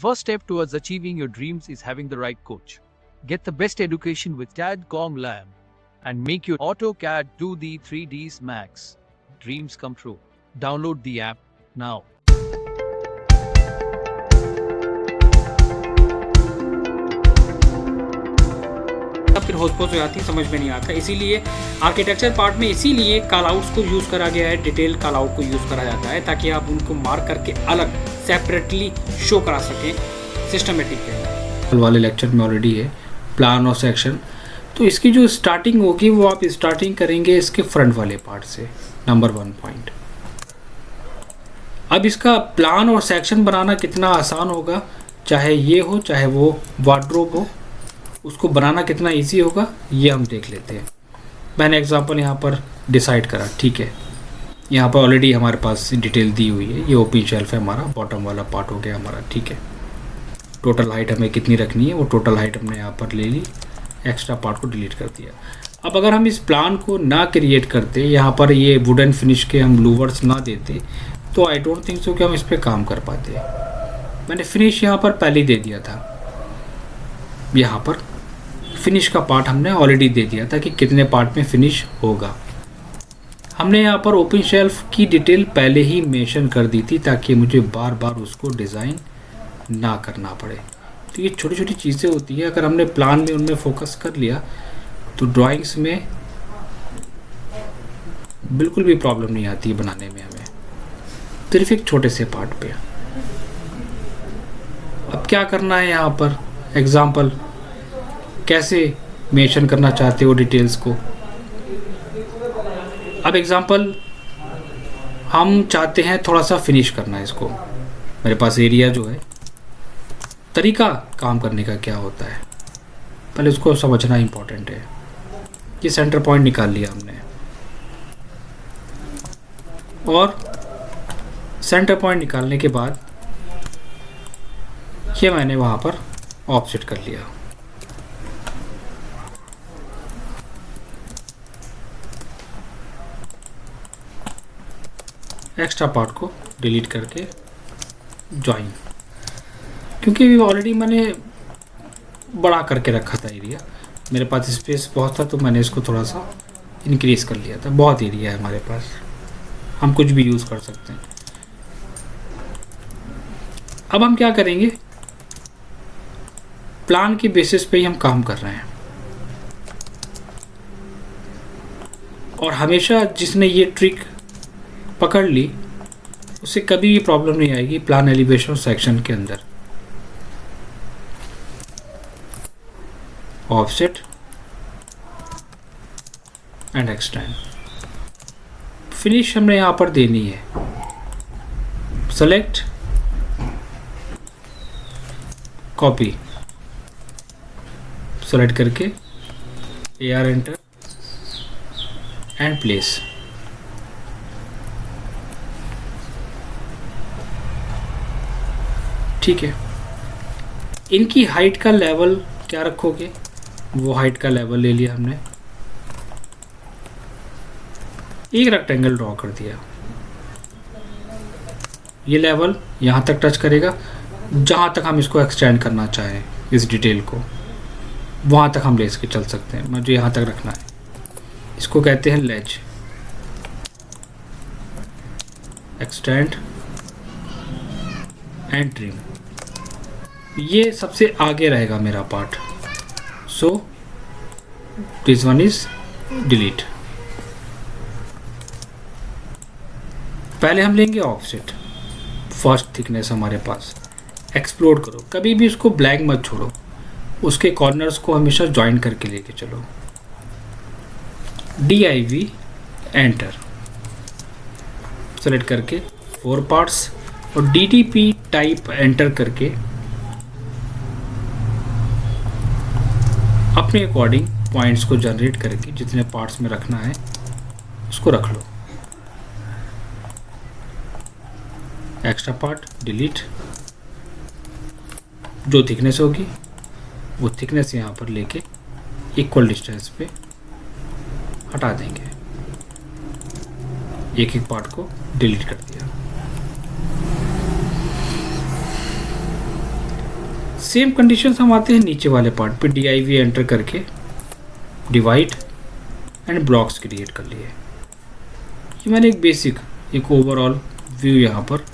first step towards achieving your dreams is having the right coach. Get the best education with CAD.com Lab and make your AutoCAD do the 3Ds Max. Dreams come true. Download the app now. फिर होच-पोच हो जाती है, समझ में नहीं आता। इसीलिए architecture part में इसीलिए कॉल आउट्स को यूज़ करा गया है, डिटेल कॉल आउट को यूज़ करा जाता है ताकि आप उनको मार्क करके अलग सेपरेटली शो करा सकें सिस्टमेटिक वे। वाले लेक्चर में ऑलरेडी है प्लान और सेक्शन, तो इसकी जो स्टार्टिंग होगी वो आप स्टार्टिंग करेंगे इसके फ्रंट वाले पार्ट से, नंबर 1 पॉइंट। अब इसका प्लान और सेक्शन बनाना कितना आसान होगा, चाहे ये हो चाहे वो वार्डरोब हो, उसको बनाना कितना इजी होगा ये हम देख लेते हैं। मैंने एग्जांपल यहाँ पर डिसाइड करा, ठीक है। यहाँ पर ऑलरेडी हमारे पास डिटेल दी हुई है, ये ओपन शेल्फ है हमारा, बॉटम वाला पार्ट हो गया हमारा, ठीक है। टोटल हाइट हमें कितनी रखनी है वो टोटल हाइट हमने यहाँ पर ले ली, एक्स्ट्रा पार्ट को डिलीट कर दिया। अब अगर हम इस प्लान को ना क्रिएट करते, यहाँ पर ये वुडन फिनिश के हम लूवर्स ना देते, तो आई डोंट थिंक सो कि हम इस पर काम कर पाते। मैंने फिनिश यहाँ पर पहले ही दे दिया था, यहाँ पर फिनिश का पार्ट हमने ऑलरेडी दे दिया था कि कितने पार्ट में फिनिश होगा। हमने यहाँ पर ओपन शेल्फ की डिटेल पहले ही मेंशन कर दी थी ताकि मुझे बार बार उसको डिज़ाइन ना करना पड़े। तो ये छोटी छोटी चीज़ें होती हैं, अगर हमने प्लान में उनमें फोकस कर लिया तो ड्राइंग्स में बिल्कुल भी प्रॉब्लम नहीं आती बनाने में हमें, सिर्फ एक छोटे से पार्ट पे। अब क्या करना है यहाँ पर, एग्जाम्पल कैसे मेंशन करना चाहते हो डिटेल्स को। अब एग्जांपल हम चाहते हैं थोड़ा सा फिनिश करना है इसको, मेरे पास एरिया जो है, तरीका काम करने का क्या होता है पहले उसको समझना इम्पोर्टेंट है। ये सेंटर पॉइंट निकाल लिया हमने और सेंटर पॉइंट निकालने के बाद ये मैंने वहाँ पर ऑफसेट कर लिया। एक्स्ट्रा पार्ट को डिलीट करके जॉइन, क्योंकि ऑलरेडी मैंने बड़ा करके रखा था एरिया, मेरे पास स्पेस बहुत था तो मैंने इसको थोड़ा सा इंक्रीज़ कर लिया था। बहुत एरिया है हमारे पास, हम कुछ भी यूज़ कर सकते हैं। अब हम क्या करेंगे, प्लान के बेसिस पे ही हम काम कर रहे हैं और हमेशा जिसने ये ट्रिक पकड़ ली उससे कभी भी प्रॉब्लम नहीं आएगी प्लान एलिवेशन सेक्शन के अंदर। ऑफसेट एंड एक्सटेंड, फिनिश हमने यहाँ पर देनी है। सेलेक्ट, कॉपी, सेलेक्ट करके AR एंटर एंड प्लेस। ठीक है, इनकी हाइट का लेवल क्या रखोगे, वो हाइट का लेवल ले लिया हमने, एक रेक्टेंगल ड्रॉ कर दिया। ये लेवल यहाँ तक टच करेगा, जहाँ तक हम इसको एक्सटेंड करना चाहें इस डिटेल को वहाँ तक हम ले के चल सकते हैं, मुझे यहाँ तक रखना है। इसको कहते हैं लेज। एक्सटेंड एंड ट्रिम, ये सबसे आगे रहेगा मेरा part, so this one is delete. पहले हम लेंगे ऑफसेट, फर्स्ट थिकनेस हमारे पास, एक्सप्लोर करो, कभी भी उसको ब्लैंक मत छोड़ो, उसके कॉर्नर्स को हमेशा ज्वाइन करके लेके चलो। DIV एंटर, सेलेक्ट करके 4 पार्ट्स और DTP टाइप एंटर करके अपने अकॉर्डिंग पॉइंट्स को जनरेट करके जितने पार्ट्स में रखना है उसको रख लो। एक्स्ट्रा पार्ट डिलीट, जो थिकनेस होगी वो थिकनेस यहाँ पर लेके इक्वल डिस्टेंस पे हटा देंगे। एक एक पार्ट को डिलीट कर दिया। सेम कंडीशन हम आते हैं नीचे वाले पार्ट पे, div एंटर करके डिवाइड एंड ब्लॉक्स क्रिएट कर लिए। ये मैंने एक बेसिक, एक ओवरऑल व्यू यहाँ पर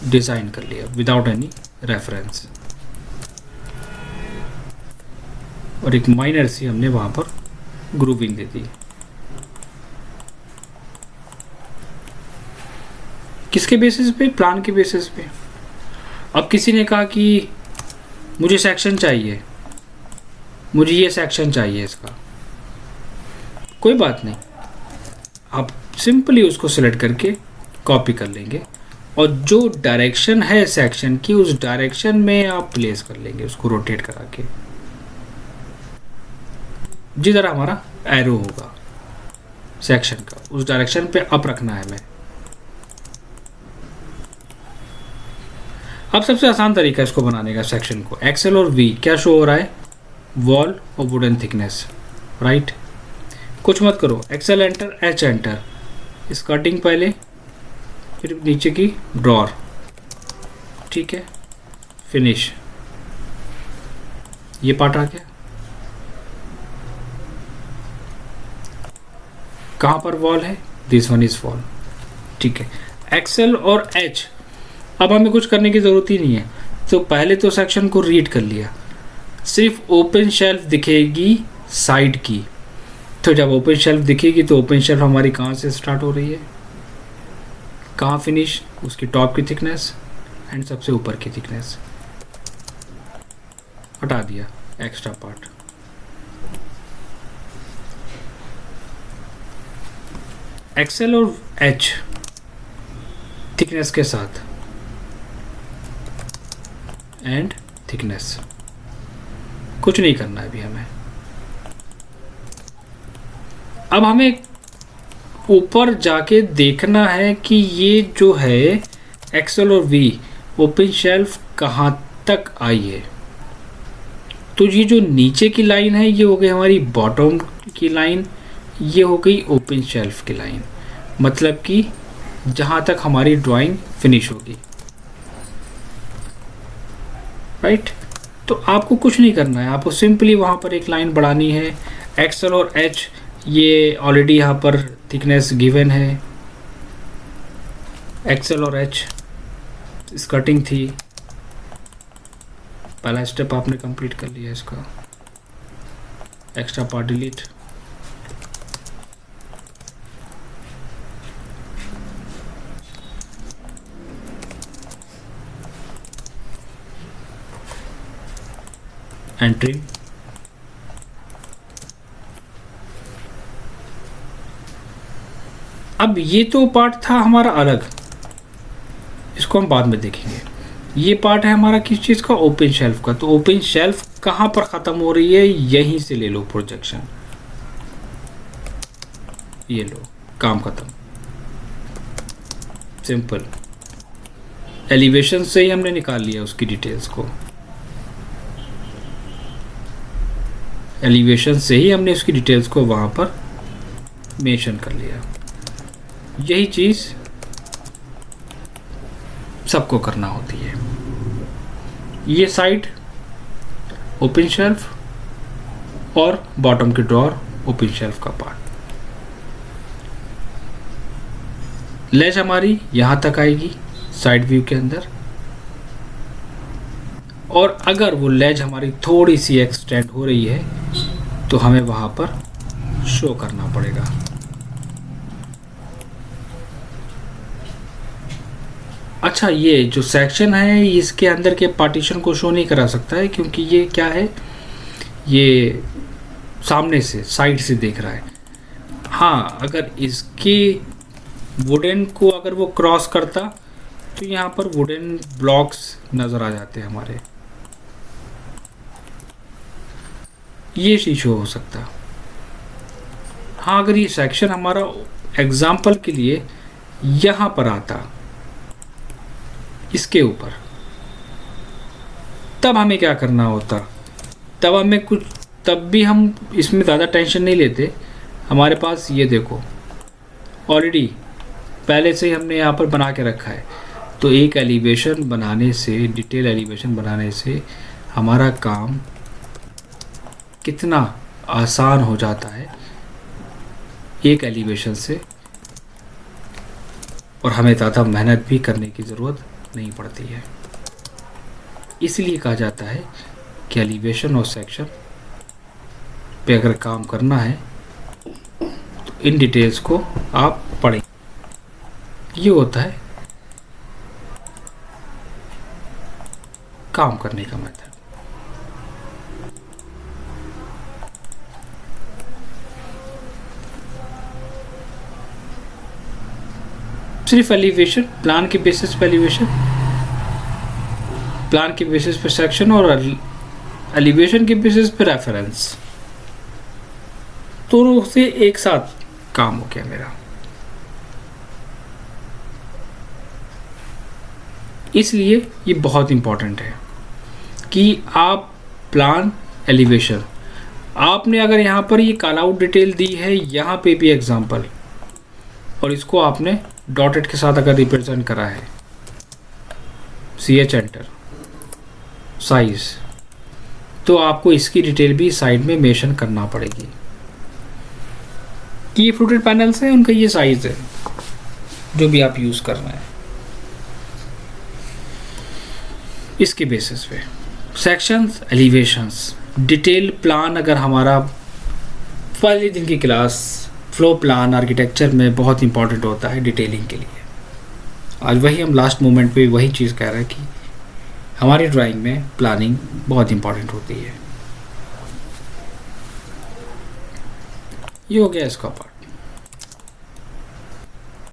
डिज़ाइन कर लिया विदाउट एनी रेफरेंस, और एक माइनर सी हमने वहाँ पर ग्रूविंग दे दी। किसके बेसिस पे? प्लान के बेसिस पे। अब किसी ने कहा कि मुझे सेक्शन चाहिए, मुझे ये सेक्शन चाहिए इसका, कोई बात नहीं, आप सिंपली उसको सिलेक्ट करके कॉपी कर लेंगे और जो डायरेक्शन है सेक्शन की उस डायरेक्शन में आप प्लेस कर लेंगे उसको रोटेट करा के, जिधर हमारा एरो होगा सेक्शन का उस डायरेक्शन पे अप रखना है हमें। अब सबसे आसान तरीका इसको बनाने का सेक्शन को, एक्सेल और वी क्या शो हो रहा है? वॉल और वुडन थिकनेस, राइट। कुछ मत करो, Excel enter, H enter, skirting पहले, फिर नीचे की ड्रॉर, ठीक है, फिनिश। ये पार्ट आ गया। कहाँ पर वॉल है? दिस वन इज वॉल, ठीक है। एक्सेल और एच, अब हमें कुछ करने की ज़रूरत ही नहीं है। तो पहले तो सेक्शन को रीड कर लिया, सिर्फ ओपन शेल्फ दिखेगी साइड की। तो जब ओपन शेल्फ दिखेगी तो ओपन शेल्फ हमारी कहाँ से स्टार्ट हो रही है, कहाँ फिनिश? उसकी टॉप की थिकनेस एंड सबसे ऊपर की थिकनेस। हटा दिया एक्स्ट्रा पार्ट। एक्सेल और एच थिकनेस के साथ एंड थिकनेस, कुछ नहीं करना है अभी हमें। अब हमें ऊपर जाके देखना है कि ये जो है एक्सेल और वी ओपन शेल्फ कहाँ तक आई है। तो ये जो नीचे की लाइन है ये हो गई हमारी बॉटम की लाइन, ये हो गई ओपन शेल्फ की लाइन, मतलब कि जहाँ तक हमारी ड्राइंग फिनिश होगी, राइट। तो आपको कुछ नहीं करना है, आपको सिंपली वहाँ पर एक लाइन बढ़ानी है। एक्सेल और एच ये ऑलरेडी यहाँ पर थिकनेस गिवन है, एक्सेल और एच स्कर्टिंग थी, पहला स्टेप आपने कंप्लीट कर लिया इसका। Extra part delete, entry. अब ये तो पार्ट था हमारा अलग, इसको हम बाद में देखेंगे। ये पार्ट है हमारा किस चीज़ का? ओपन शेल्फ का। तो ओपन शेल्फ कहाँ पर ख़त्म हो रही है? यहीं से ले लो प्रोजेक्शन, ये लो, काम ख़त्म, सिंपल। एलिवेशन से ही हमने निकाल लिया उसकी डिटेल्स को, एलिवेशन से ही हमने उसकी डिटेल्स को वहाँ पर मेंशन कर लिया। यही चीज़ सबको करना होती है। ये साइड ओपन शेल्फ और बॉटम की ड्रॉर ओपन शेल्फ का पार्ट। लेज हमारी यहाँ तक आएगी साइड व्यू के अंदर, और अगर वो लेज हमारी थोड़ी सी एक्सटेंड हो रही है तो हमें वहाँ पर शो करना पड़ेगा। अच्छा, ये जो सेक्शन है इसके अंदर के पार्टीशन को शो नहीं करा सकता है, क्योंकि ये क्या है, ये सामने से साइड से देख रहा है। हाँ, अगर इसके वुडन को अगर वो क्रॉस करता तो यहाँ पर वुडन ब्लॉक्स नज़र आ जाते हैं हमारे, ये इशू हो सकता। हाँ, अगर ये सेक्शन हमारा एग्जाम्पल के लिए यहाँ पर आता इसके ऊपर, तब हमें क्या करना होता? तब हमें कुछ, तब भी हम इसमें ज़्यादा टेंशन नहीं लेते। हमारे पास ये देखो ऑलरेडी पहले से ही हमने यहाँ पर बना के रखा है। तो एक एलिवेशन बनाने से, डिटेल एलिवेशन बनाने से हमारा काम कितना आसान हो जाता है एक एलिवेशन से, और हमें ज़्यादा मेहनत भी करने की ज़रूरत नहीं पड़ती है। इसलिए कहा जाता है कि एलिवेशन और सेक्शन पे अगर काम करना है तो इन डिटेल्स को आप पढ़ें। ये होता है काम करने का मेथड। सिर्फ एलिवेशन, प्लान के बेसिस पे एलिवेशन, प्लान के बेसिस पे सेक्शन और एलिवेशन के बेसिस पे रेफरेंस, दोनों से एक साथ काम हो गया मेरा। इसलिए ये बहुत इंपॉर्टेंट है कि आप प्लान, एलिवेशन, आपने अगर यहाँ पर ये कॉल आउट डिटेल दी है, यहाँ पे भी एग्जांपल, और इसको आपने डॉटेड के साथ अगर रिप्रेजेंट करा है, CH एंटर, साइज, तो आपको इसकी डिटेल भी साइड में मेंशन करना पड़ेगी कि ये फ्रूटेड पैनल्स हैं, उनका ये साइज है जो भी आप यूज़ कर रहे हैं। इसके बेसिस पे सेक्शंस, एलिवेशंस, डिटेल प्लान अगर हमारा पहले दिन की क्लास फ्लो प्लान आर्किटेक्चर में बहुत इंपॉर्टेंट होता है डिटेलिंग के लिए। आज वही हम लास्ट मोमेंट पे वही चीज़ कह रहे हैं कि हमारी ड्राइंग में प्लानिंग बहुत इंपॉर्टेंट होती है। ये हो गया इसका पार्ट।